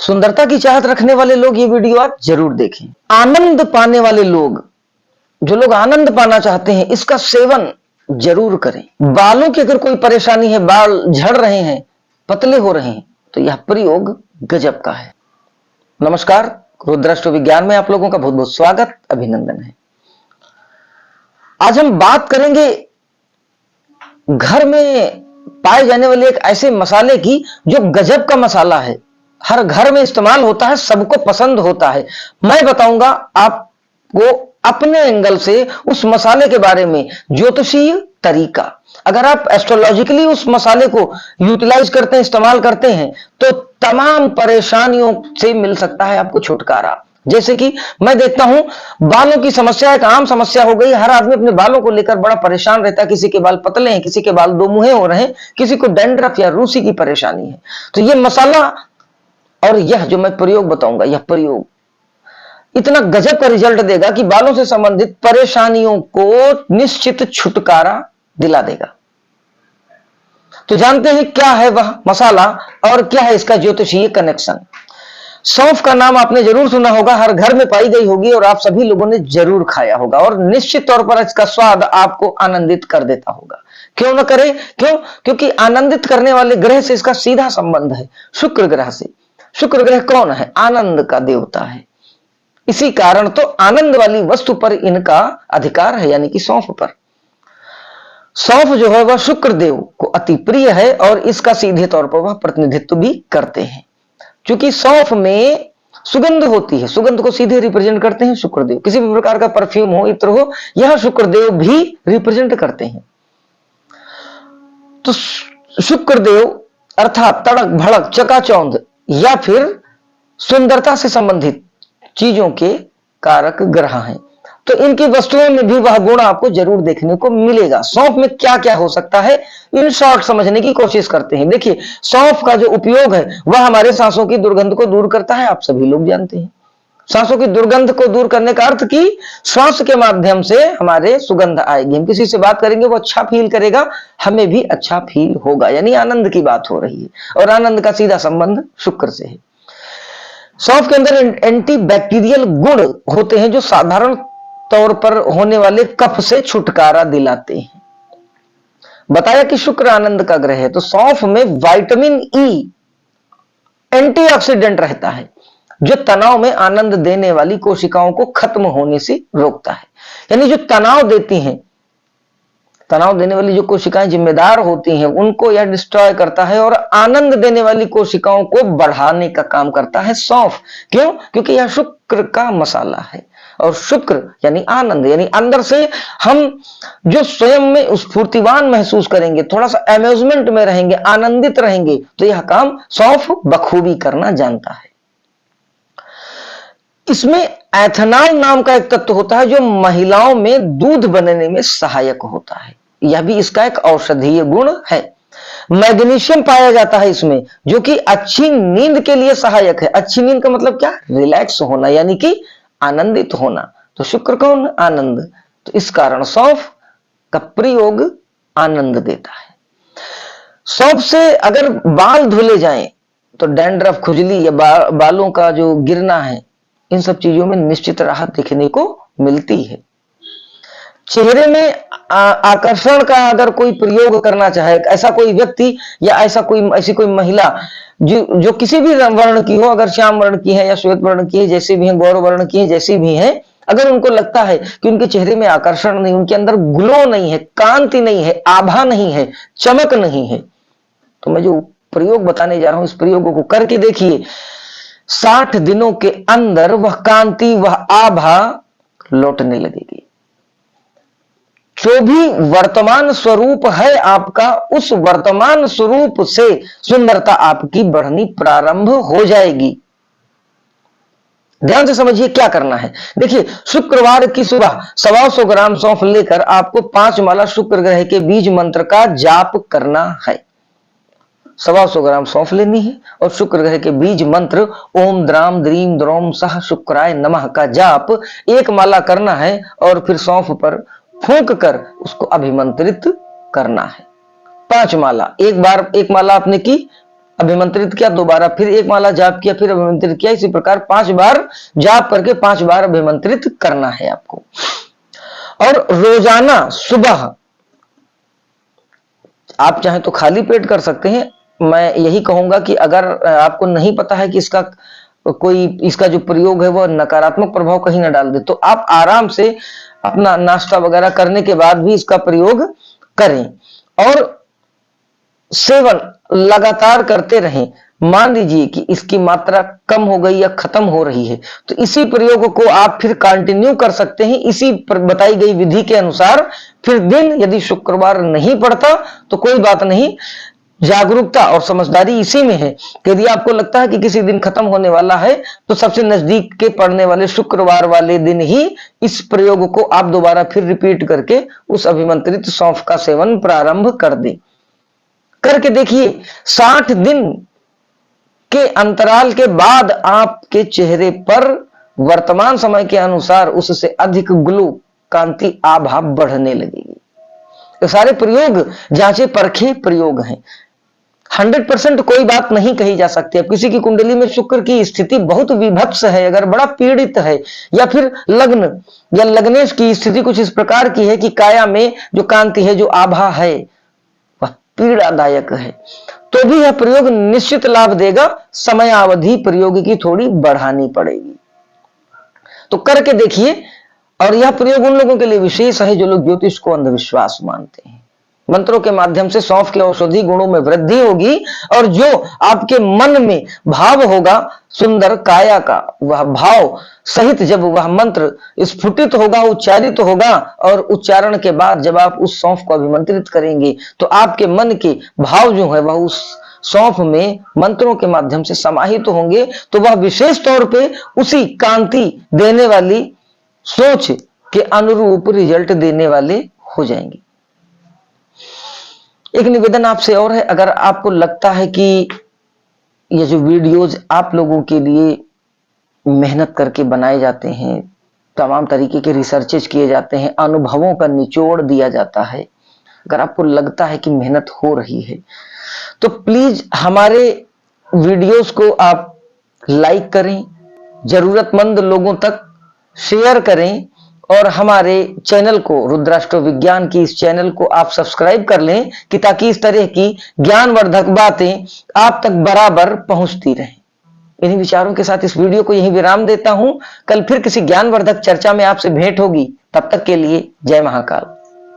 सुंदरता की चाहत रखने वाले लोग ये वीडियो आप जरूर देखें। आनंद पाने वाले लोग, जो लोग आनंद पाना चाहते हैं, इसका सेवन जरूर करें। बालों की अगर कोई परेशानी है, बाल झड़ रहे हैं, पतले हो रहे हैं, तो यह प्रयोग गजब का है। नमस्कार, रुद्राष्ट्र विज्ञान में आप लोगों का बहुत बहुत स्वागत, अभिनंदन है। आज हम बात करेंगे घर में पाए जाने वाले एक ऐसे मसाले की जो गजब का मसाला है, हर घर में इस्तेमाल होता है, सबको पसंद होता है। मैं बताऊंगा आपको अपने एंगल से उस मसाले के बारे में ज्योतिषीय तरीका। अगर आप एस्ट्रोलॉजिकली उस मसाले को यूटिलाइज करते हैं, इस्तेमाल करते हैं, तो तमाम परेशानियों से मिल सकता है आपको छुटकारा। जैसे कि मैं देखता हूं, बालों की समस्या एक आम समस्या हो गई। हर आदमी अपने बालों को लेकर बड़ा परेशान रहता है। किसी के बाल पतले हैं, किसी के बाल दो मुहे हो रहे हैं, किसी को डैंड्रफ या रूसी की परेशानी है। तो यह मसाला और यह जो मैं प्रयोग बताऊंगा, यह प्रयोग इतना गजब का रिजल्ट देगा कि बालों से संबंधित परेशानियों को निश्चित छुटकारा दिला देगा। तो जानते हैं क्या है वह मसाला और क्या है इसका ज्योतिषीय कनेक्शन। सौंफ का नाम आपने जरूर सुना होगा, हर घर में पाई गई होगी और आप सभी लोगों ने जरूर खाया होगा, और निश्चित तौर पर इसका स्वाद आपको आनंदित कर देता होगा। क्यों न करे? क्योंकि आनंदित करने वाले ग्रह से इसका सीधा संबंध है, शुक्र ग्रह से। शुक्र ग्रह कौन है? आनंद का देवता है। इसी कारण तो आनंद वाली वस्तु पर इनका अधिकार है, यानी कि सौंफ पर। सौंफ जो है वह शुक्र देव को अति प्रिय है और इसका सीधे तौर पर वह प्रतिनिधित्व भी करते हैं। क्योंकि सौंफ में सुगंध होती है, सुगंध को सीधे रिप्रेजेंट करते हैं शुक्रदेव। किसी भी प्रकार का परफ्यूम हो, इत्र हो, यह शुक्रदेव भी रिप्रेजेंट करते हैं। तो शुक्रदेव अर्थात तड़क भड़क चकाचौंध या फिर सुंदरता से संबंधित चीजों के कारक ग्रह हैं। तो इनकी वस्तुओं में भी वह गुण आपको जरूर देखने को मिलेगा। सौंफ में क्या क्या हो सकता है, इन शॉर्ट समझने की कोशिश करते हैं। देखिए, सौंफ का जो उपयोग है वह हमारे सांसों की दुर्गंध को दूर करता है। आप सभी लोग जानते हैं, सांसों की दुर्गंध को दूर करने का अर्थ कि श्वास के माध्यम से हमारे सुगंध आएगी। हम किसी से बात करेंगे, वो अच्छा फील करेगा, हमें भी अच्छा फील होगा, यानी आनंद की बात हो रही है। और आनंद का सीधा संबंध शुक्र से है। सौंफ के अंदर एंटी बैक्टीरियल गुण होते हैं जो साधारण तौर पर होने वाले कफ से छुटकारा दिलाते हैं। बताया कि शुक्र आनंद का ग्रह है, तो सौंफ में विटामिन ई एंटीऑक्सीडेंट रहता है जो तनाव में आनंद देने वाली कोशिकाओं को खत्म होने से रोकता है। यानी जो तनाव देती हैं, तनाव देने वाली जो कोशिकाएं जिम्मेदार होती हैं, उनको यह डिस्ट्रॉय करता है और आनंद देने वाली कोशिकाओं को बढ़ाने का काम करता है सौंफ। क्यों? क्योंकि यह शुक्र का मसाला है। और शुक्र यानी आनंद, यानी अंदर से हम जो स्वयं में स्फूर्तिवान महसूस करेंगे, थोड़ा सा अम्यूजमेंट में रहेंगे, आनंदित रहेंगे, तो यह काम सौंफ बखूबी करना जानता है। इसमें एथेनॉल नाम का एक तत्व होता है जो महिलाओं में दूध बनने में सहायक होता है। यह भी इसका एक औषधीय गुण है। मैग्नीशियम पाया जाता है इसमें, जो कि अच्छी नींद के लिए सहायक है। अच्छी नींद का मतलब क्या? रिलैक्स होना, यानी कि आनंदित होना। तो शुक्र कौन? आनंद। तो इस कारण सौंफ का प्रयोग आनंद देता है। सौंफ से अगर बाल धुले जाएं तो डैंड्रफ, खुजली या बालों का जो गिरना है, इन सब चीजों में निश्चित राहत देखने को मिलती है। चेहरे में आकर्षण का अगर कोई प्रयोग करना चाहे, ऐसा कोई व्यक्ति या ऐसी कोई महिला जो किसी भी वर्ण की हो, अगर श्याम वर्ण की है या श्वेत वर्ण की है, जैसे भी है, गौर वर्ण की है, जैसी भी है, अगर उनको लगता है कि उनके चेहरे में आकर्षण नहीं, उनके अंदर ग्लो नहीं है, कांति नहीं है, आभा नहीं है, चमक नहीं है, तो मैं जो प्रयोग बताने जा रहा हूं, इस प्रयोग को करके देखिए। 60 दिनों के अंदर वह कांति, वह आभा लौटने लगेगी। जो भी वर्तमान स्वरूप है आपका, उस वर्तमान स्वरूप से सुंदरता आपकी बढ़नी प्रारंभ हो जाएगी। ध्यान से समझिए क्या करना है। देखिए, शुक्रवार की सुबह 125 ग्राम सौंफ लेकर आपको 5 माला शुक्र ग्रह के बीज मंत्र का जाप करना है। 125 ग्राम सौंफ लेनी है और शुक्र ग्रह के बीज मंत्र ओम द्राम द्रीम द्रोम सह शुक्राय नमः का जाप 1 माला करना है और फिर सौंफ पर फूंक कर उसको अभिमंत्रित करना है। 5 माला, एक बार 1 माला आपने की, अभिमंत्रित किया, दोबारा फिर एक माला जाप किया, फिर अभिमंत्रित किया। इसी प्रकार 5 बार जाप करके 5 बार अभिमंत्रित करना है आपको। और रोजाना सुबह आप चाहे तो खाली पेट कर सकते हैं। मैं यही कहूंगा कि अगर आपको नहीं पता है कि इसका जो प्रयोग है वह नकारात्मक प्रभाव कहीं ना डाल दे, तो आप आराम से अपना नाश्ता वगैरह करने के बाद भी इसका प्रयोग करें और सेवन लगातार करते रहें। मान लीजिए कि इसकी मात्रा कम हो गई या खत्म हो रही है, तो इसी प्रयोग को आप फिर कंटिन्यू कर सकते हैं इसी पर बताई गई विधि के अनुसार। फिर दिन यदि शुक्रवार नहीं पड़ता तो कोई बात नहीं, जागरूकता और समझदारी इसी में है कि यदि आपको लगता है कि किसी दिन खत्म होने वाला है, तो सबसे नजदीक के पड़ने वाले शुक्रवार वाले दिन ही इस प्रयोग को आप दोबारा फिर रिपीट करके उस अभिमंत्रित सौंफ का सेवन प्रारंभ कर दें। करके देखिए, 60 दिन के अंतराल के बाद आपके चेहरे पर वर्तमान समय के अनुसार उससे अधिक ग्लो, कांति, आभा बढ़ने लगेगी। ये सारे प्रयोग जांचे परखे प्रयोग हैं। 100% कोई बात नहीं कही जा सकती। अब किसी की कुंडली में शुक्र की स्थिति बहुत विभत्स है, अगर बड़ा पीड़ित है, या फिर लग्न या लग्नेश की स्थिति कुछ इस प्रकार की है कि काया में जो कांति है, जो आभा है, वह पीड़ादायक है, तो भी यह प्रयोग निश्चित लाभ देगा। समय अवधि प्रयोग की थोड़ी बढ़ानी पड़ेगी। तो करके देखिए। और यह प्रयोग उन लोगों के लिए विशेष है जो लोग ज्योतिष को अंधविश्वास मानते हैं। मंत्रों के माध्यम से सौंफ के औषधि गुणों में वृद्धि होगी, और जो आपके मन में भाव होगा सुंदर काया का, वह भाव सहित जब वह मंत्र स्फुटित होगा, उच्चारित होगा, और उच्चारण के बाद जब आप उस सौंफ को अभिमंत्रित करेंगे, तो आपके मन के भाव जो है वह उस सौंफ में मंत्रों के माध्यम से समाहित होंगे। तो वह विशेष तौर पे उसी कांति देने वाली सोच के अनुरूप रिजल्ट देने वाले हो जाएंगे। एक निवेदन आपसे और है, अगर आपको लगता है कि ये जो वीडियोज आप लोगों के लिए मेहनत करके बनाए जाते हैं, तमाम तरीके के रिसर्चेज किए जाते हैं, अनुभवों का निचोड़ दिया जाता है, अगर आपको लगता है कि मेहनत हो रही है, तो प्लीज हमारे वीडियोस को आप लाइक करें, जरूरतमंद लोगों तक शेयर करें, और हमारे चैनल को, रुद्राष्ट्र विज्ञान की इस चैनल को आप सब्सक्राइब कर लें, कि ताकि इस तरह की ज्ञानवर्धक बातें आप तक बराबर पहुंचती रहें। इन्हीं विचारों के साथ इस वीडियो को यहीं विराम देता हूं। कल फिर किसी ज्ञानवर्धक चर्चा में आपसे भेंट होगी। तब तक के लिए जय महाकाल।